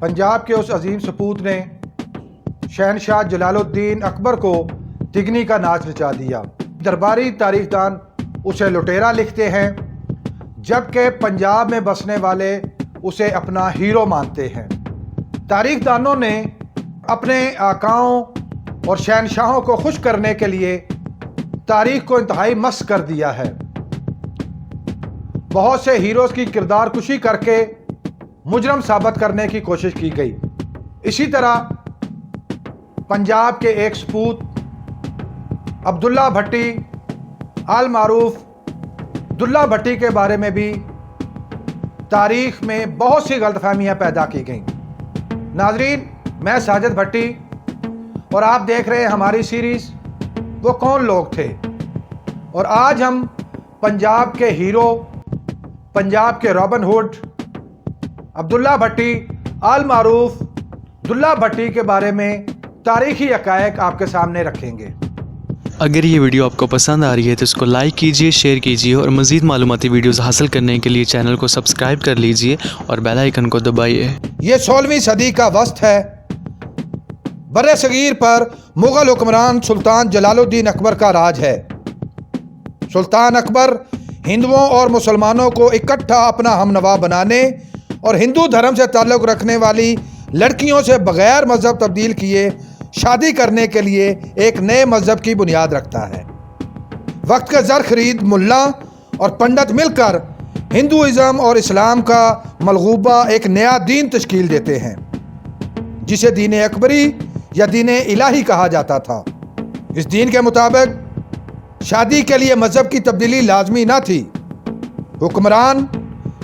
पंजाब के उस अजीम सपूत ने शहनशाह जलालुद्दीन अकबर को तिगनी का नाच नचा दिया। दरबारी तारीखदान उसे लुटेरा लिखते हैं, जबकि पंजाब में बसने वाले उसे अपना हीरो मानते हैं। तारीखदानों ने अपने आकाओं और शहनशाहों को खुश करने के लिए तारीख को इंतहाई मस्त कर दिया है। बहुत से हीरोज़ की किरदार कुशी करके मुजरम साबित करने की कोशिश की गई। इसी तरह पंजाब के एक सपूत अब्दुल्ला भट्टी आल मारूफ दुल्ला भट्टी के बारे में भी तारीख में बहुत सी गलतफहमियां पैदा की गईं। नाजरीन, मैं साजिद भट्टी और आप देख रहे हैं हमारी सीरीज़ वो कौन लोग थे। और आज हम पंजाब के हीरो, पंजाब के रॉबिन हुड अब्दुल्ला भट्टी आल मारूफ दुल्ला भट्टी के बारे में तारीखी हक़ाइक़ आपके सामने रखेंगे। अगर ये वीडियो आपको पसंद आ रही है तो इसको लाइक कीजिए, शेयर कीजिए और मज़ीद मालूमाती वीडियोस हासिल करने के लिए चैनल को सब्सक्राइब कर लीजिए और बेल आइकन को दबाइए। ये 16वीं सदी का वस्त है। बरे सगीर पर मुग़ल हुक्मरान सुल्तान जलालुद्दीन अकबर का राज है। सुल्तान अकबर हिंदुओं और मुसलमानों को इकट्ठा अपना हमनवा बनाने और हिंदू धर्म से ताल्लुक़ रखने वाली लड़कियों से बग़ैर मज़हब तब्दील किए शादी करने के लिए एक नए मज़हब की बुनियाद रखता है। वक्त के ज़र खरीद मुल्ला और पंडित मिलकर हिंदुइज़्म और इस्लाम का मलगूबा एक नया दीन तश्कील देते हैं, जिसे दीन अकबरी या दीन इलाही कहा जाता था। इस दीन के मुताबिक शादी के लिए मज़हब की तब्दीली लाजमी ना थी। हुक्मरान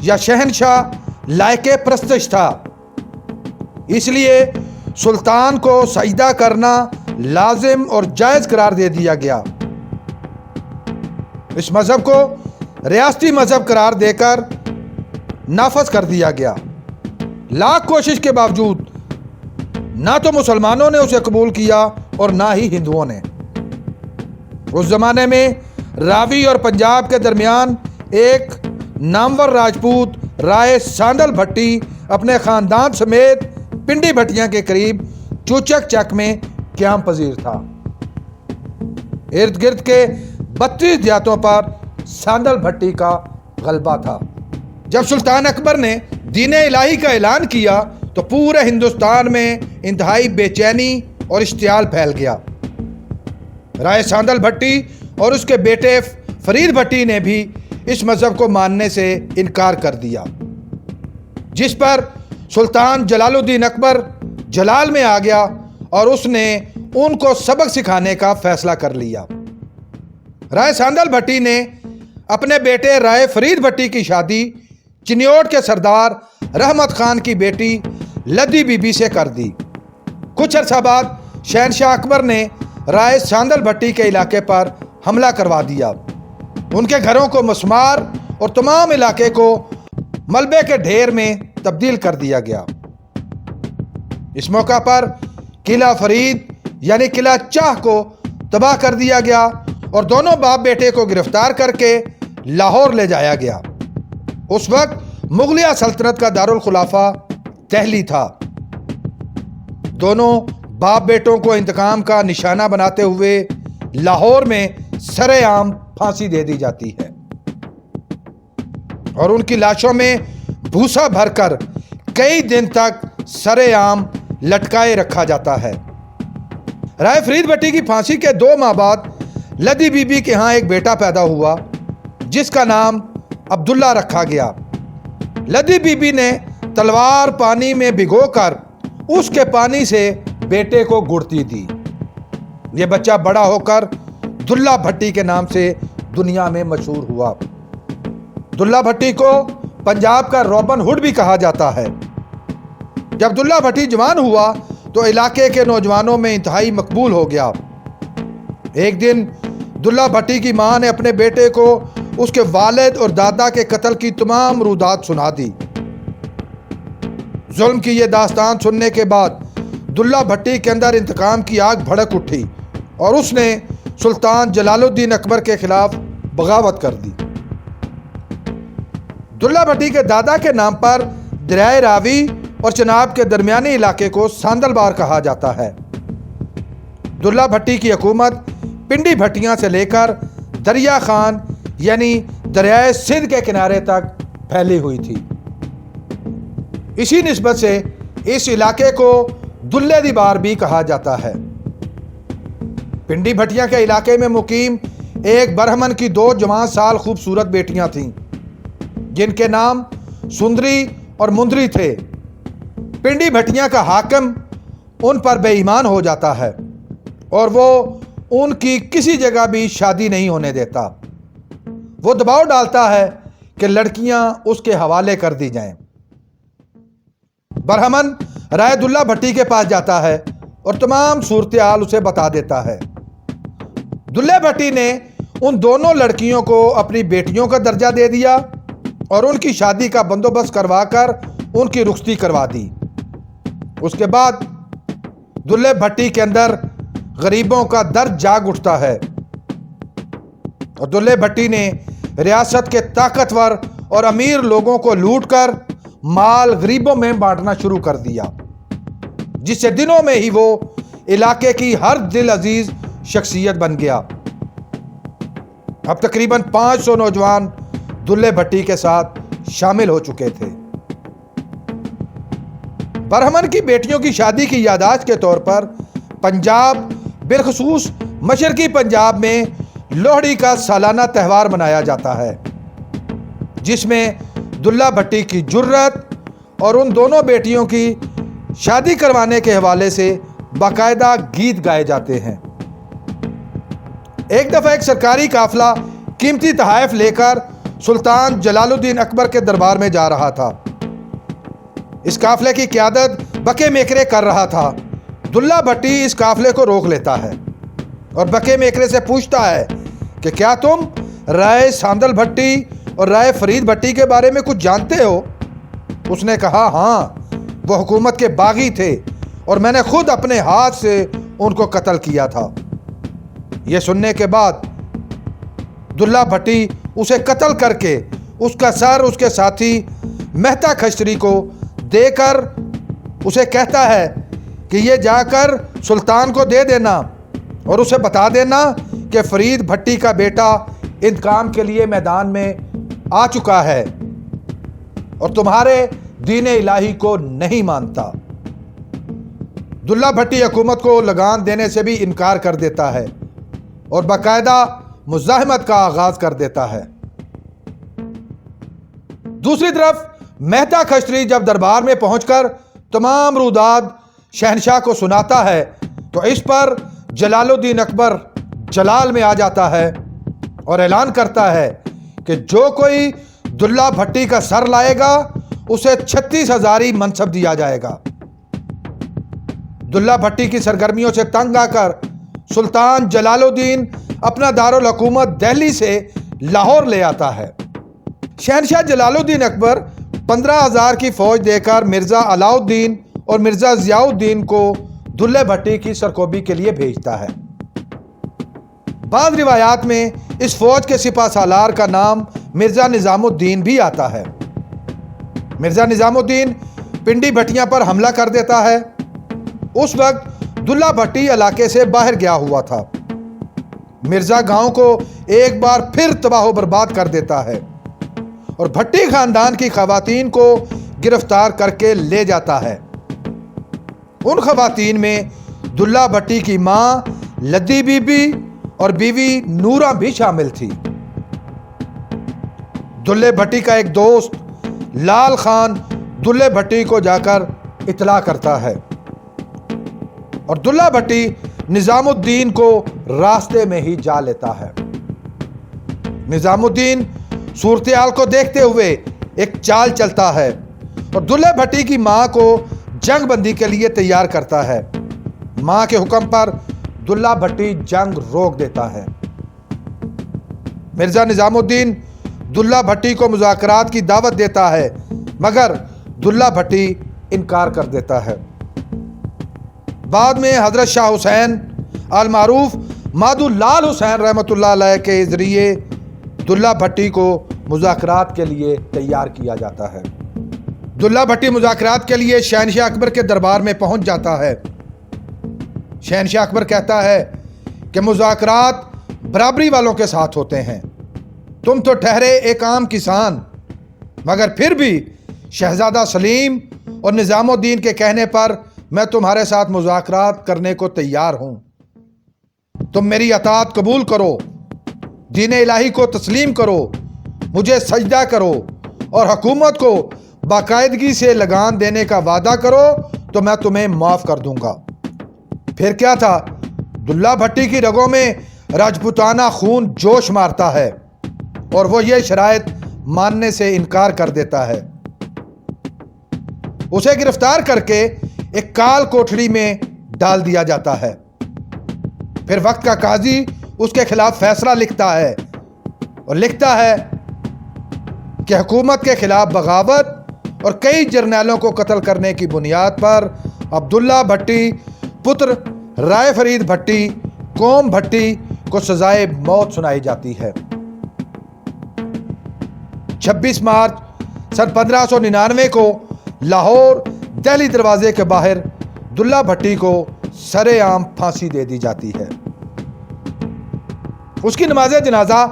या शहनशाह लायके प्रस्तश था, इसलिए सुल्तान को सजदा करना लाजिम और जायज़ करार दे दिया गया। इस मज़हब को रियासती मज़हब करार देकर नाफज कर दिया गया। लाख कोशिश के बावजूद ना तो मुसलमानों ने उसे कबूल किया और ना ही हिंदुओं ने। उस ज़माने में रावी और पंजाब के दरमियान एक नामवर राजपूत राय सांदल भट्टी अपने ख़ानदान समेत पिंडी भट्टियां के करीब चूचक चक में क़याम पजीर था। इर्द गिर्द के 32 देहातों पर सांदल भट्टी का गलबा था। जब सुल्तान अकबर ने दीन इलाही का ऐलान किया तो पूरे हिंदुस्तान में इंतहाई बेचैनी और इश्तियाल फैल गया। राय सांदल भट्टी और उसके बेटे फरीद भट्टी ने भी इस मज़हब को मानने से इनकार कर दिया, जिस पर सुल्तान जलालुद्दीन अकबर जलाल में आ गया और उसने उनको सबक सिखाने का फैसला कर लिया। राय सांदल भट्टी ने अपने बेटे राय फरीद भट्टी की शादी चिन्योट के सरदार रहमत खान की बेटी लद्दी बीबी से कर दी। कुछ अर्सा बाद शहनशाह अकबर ने राय सांदल भट्टी के इलाके पर हमला करवा दिया। उनके घरों को मसमार और तमाम इलाके को मलबे के ढेर में तब्दील कर दिया गया। इस मौका पर किला फरीद यानी किला चाह को तबाह कर दिया गया और दोनों बाप बेटे को गिरफ्तार करके लाहौर ले जाया गया। उस वक्त मुगलिया सल्तनत का दारुल खुलाफा दिल्ली था। दोनों बाप बेटों को इंतकाम का निशाना बनाते हुए लाहौर में सरेआम फांसी दे दी जाती है और उनकी लाशों में भूसा भरकर कई दिन तक सरेआम लटकाए रखा जाता है। राय फरीद भट्टी की फांसी के 2 माह बाद लद्दी बीबी के यहाँ एक बेटा पैदा हुआ, जिसका नाम अब्दुल्ला रखा गया। लद्दी बीबी ने तलवार पानी में भिगोकर उसके पानी से बेटे को गुड़ती दी। यह बच्चा बड़ा होकर दुल्ला भट्टी के नाम से दुनिया में मशहूर हुआ। दुल्ला भट्टी को पंजाब का रॉबिन हुड भी कहा जाता है। जब दुल्ला भट्टी जवान हुआ तो इलाके के नौजवानों में इंतहाई मकबूल हो गया। एक दिन दुल्ला भट्टी की मां ने अपने बेटे को उसके वालिद और दादा के कत्ल की तमाम रुदात सुना दी। जुल्म की यह दास्तान सुनने के बाद दुल्ला भट्टी के अंदर इंतकाम की आग भड़क उठी और उसने सुल्तान जलालुद्दीन अकबर के खिलाफ बगावत कर दी। दुल्ला भट्टी के दादा के नाम पर दरियाए रावी اور چناب کے درمیانی علاقے کو ساندل بار کہا جاتا ہے۔ دلہ بھٹی کی حکومت پنڈی بھٹیاں سے لے کر دریا خان یعنی دریائے سندھ کے کنارے تک پھیلی ہوئی تھی۔ اسی نسبت سے اس علاقے کو دلے دی بار بھی کہا جاتا ہے۔ پنڈی بھٹیاں کے علاقے میں مقیم ایک برہمن کی 2 جوان سال خوبصورت بیٹیاں تھیں جن کے نام سندری اور مندری تھے۔ پنڈی بھٹیاں کا حاکم ان پر بے ایمان ہو جاتا ہے اور وہ ان کی کسی جگہ بھی شادی نہیں ہونے دیتا۔ وہ دباؤ ڈالتا ہے کہ لڑکیاں اس کے حوالے کر دی جائیں۔ برہمن رائے دلہ بھٹی کے پاس جاتا ہے اور تمام صورتحال اسے بتا دیتا ہے۔ دلہ بھٹی نے ان دونوں لڑکیوں کو اپنی بیٹیوں کا درجہ دے دیا اور ان کی شادی کا بندوبست کروا کر ان کی رخصتی کروا دی۔ اس کے بعد دلہ بھٹی کے اندر غریبوں کا درد جاگ اٹھتا ہے اور دلہ بھٹی نے ریاست کے طاقتور اور امیر لوگوں کو لوٹ کر مال غریبوں میں بانٹنا شروع کر دیا، جس سے دنوں میں ہی وہ علاقے کی ہر دل عزیز شخصیت بن گیا۔ اب تقریباً 500 نوجوان دلہ بھٹی کے ساتھ شامل ہو چکے تھے۔ برہمن کی بیٹیوں کی شادی کی یادداشت کے طور پر پنجاب بالخصوص مشرقی پنجاب میں لوہڑی کا سالانہ تہوار منایا جاتا ہے، جس میں دلہ بھٹی کی جرت اور ان دونوں بیٹیوں کی شادی کروانے کے حوالے سے باقاعدہ گیت گائے جاتے ہیں۔ ایک دفعہ ایک سرکاری قافلہ قیمتی تحائف لے کر سلطان جلال الدین اکبر کے دربار میں جا رہا تھا۔ اس قافلے کی قیادت بکے میکرے کر رہا تھا۔ دلہ بھٹی اس قافلے کو روک لیتا ہے اور بکے میکرے سے پوچھتا ہے کہ کیا تم رائے ساندل بھٹی اور رائے فرید بھٹی کے بارے میں کچھ جانتے ہو؟ اس نے کہا ہاں، وہ حکومت کے باغی تھے اور میں نے خود اپنے ہاتھ سے ان کو قتل کیا تھا۔ یہ سننے کے بعد دلہ بھٹی اسے قتل کر کے اس کا سر اس کے ساتھی مہتا کھچری کو دے کر اسے کہتا ہے کہ یہ جا کر سلطان کو دے دینا اور اسے بتا دینا کہ فرید بھٹی کا بیٹا انتقام کے لیے میدان میں آ چکا ہے اور تمہارے دین الہی کو نہیں مانتا۔ دلہ بھٹی حکومت کو لگان دینے سے بھی انکار کر دیتا ہے اور باقاعدہ مزاحمت کا آغاز کر دیتا ہے۔ دوسری طرف مہتا کھچری جب دربار میں پہنچ کر تمام روداد شہنشاہ کو سناتا ہے تو اس پر جلال الدین اکبر جلال میں آ جاتا ہے اور اعلان کرتا ہے کہ جو کوئی دلہ بھٹی کا سر لائے گا اسے 36,000 منصب دیا جائے گا۔ دلہ بھٹی کی سرگرمیوں سے تنگ آ کر سلطان جلال الدین اپنا دارالحکومت دہلی سے لاہور لے آتا ہے۔ شہنشاہ جلال الدین اکبر 15,000 کی فوج دے کر مرزا علاؤ الدین اور مرزا ضیاء الدین کو دلہ بھٹی کی سرکوبی کے لیے بھیجتا ہے۔ بعض روایات میں اس فوج کے سپہ سالار کا نام مرزا نظام الدین بھی آتا ہے۔ مرزا نظام الدین پنڈی بھٹیاں پر حملہ کر دیتا ہے۔ اس وقت دلہ بھٹی علاقے سے باہر گیا ہوا تھا۔ مرزا گاؤں کو ایک بار پھر تباہ و برباد کر دیتا ہے اور بھٹی خاندان کی خواتین کو گرفتار کر کے لے جاتا ہے۔ ان خواتین میں دلہ بھٹی کی ماں لدی بی بی اور بیوی نورہ بھی شامل تھی۔ دلہ بھٹی کا ایک دوست لال خان دلہ بھٹی کو جا کر اطلاع کرتا ہے اور دلہ بھٹی نظام الدین کو راستے میں ہی جا لیتا ہے۔ نظام الدین صورتحال کو دیکھتے ہوئے ایک چال چلتا ہے اور دلہ بھٹی کی ماں کو جنگ بندی کے لیے تیار کرتا ہے۔ ماں کے حکم پر دلہ بھٹی جنگ روک دیتا ہے۔ مرزا نظام الدین دلہ بھٹی کو مذاکرات کی دعوت دیتا ہے مگر دلہ بھٹی انکار کر دیتا ہے۔ بعد میں حضرت شاہ حسین المعروف مادو لال حسین رحمۃ اللہ علیہ کے ذریعے دلہ بھٹی کو مذاکرات کے لیے تیار کیا جاتا ہے۔ दुल्ला भट्टी मुज़ाकरात के लिए शहनशाह अकबर के दरबार में पहुंच जाता है। शहनशाह अकबर कहता है कि मुज़ाकरात बराबरी वालों के साथ होते हैं। तुम तो ठहरे एक आम किसान, मगर फिर भी शहज़ादा सलीम और निज़ामुद्दीन के कहने पर मैं तुम्हारे साथ मुज़ाकरात करने को तैयार हूँ। तुम मेरी अताअत कबूल करो, दीन इलाही को तस्लीम करो, मुझे सजदा करो और हुकूमत को बाकायदगी से लगान देने का वादा करो तो मैं तुम्हें माफ़ कर दूंगा। फिर क्या था, दुल्ला भट्टी की रगों में राजपूताना खून जोश मारता है और वो ये शराइत मानने से इनकार कर देता है। उसे गिरफ्तार करके एक काल कोठरी में डाल दिया जाता है। फिर वक्त का काजी उसके खिलाफ फैसला लिखता है और लिखता है कि हुकूमत के खिलाफ बगावत और कई जर्नैलों को कत्ल करने की बुनियाद पर अब्दुल्ला भट्टी पुत्र राय फरीद भट्टी कोम भट्टी को सजाए मौत सुनाई जाती है। 26 मार्च सन 1599 को लाहौर दिल्ली दरवाजे के बाहर दुल्ला भट्टी को सरेआम फांसी दे दी जाती है। उसकी नमाज जनाजा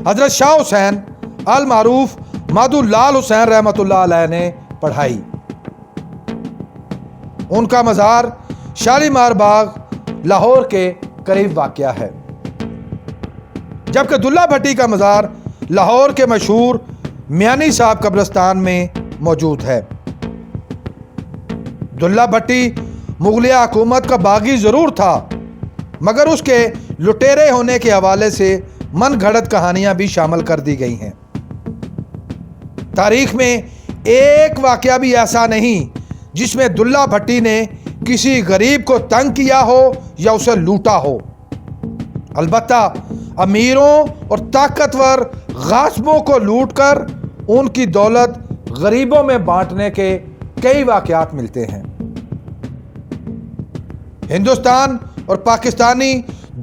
हजरत शाह हुसैन अल मारूफ माधु लाल हुसैन रहमतुल्लाह अलैह ने पढ़ाई। उनका मज़ार शालीमार बाग लाहौर के करीब वाक़या है, जबकि दुल्ला भट्टी का मज़ार लाहौर के मशहूर मियानी साहब कब्रिस्तान में मौजूद है। दुल्ला भट्टी मुगलिया हुकूमत का बागी ज़रूर था, मगर उसके लुटेरे होने के हवाले से मन घड़त कहानियां भी शामिल कर दी गई हैं। तारीख में एक वाक़या भी ऐसा नहीं जिसमें दुल्ला भट्टी ने किसी गरीब को तंग किया हो या उसे लूटा हो। अलबत्ता अमीरों और ताकतवर गासिबों को लूटकर उनकी दौलत गरीबों में बांटने के कई वाक़यात मिलते हैं। हिंदुस्तान और पाकिस्तानी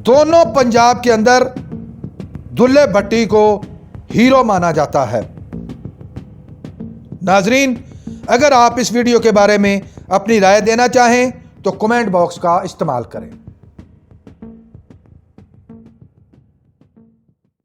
दोनों पंजाब के अंदर दुल्ले भट्टी को हीरो माना जाता है। नाजरीन, अगर आप इस वीडियो के बारे में अपनी राय देना चाहें तो कमेंट बॉक्स का इस्तेमाल करें।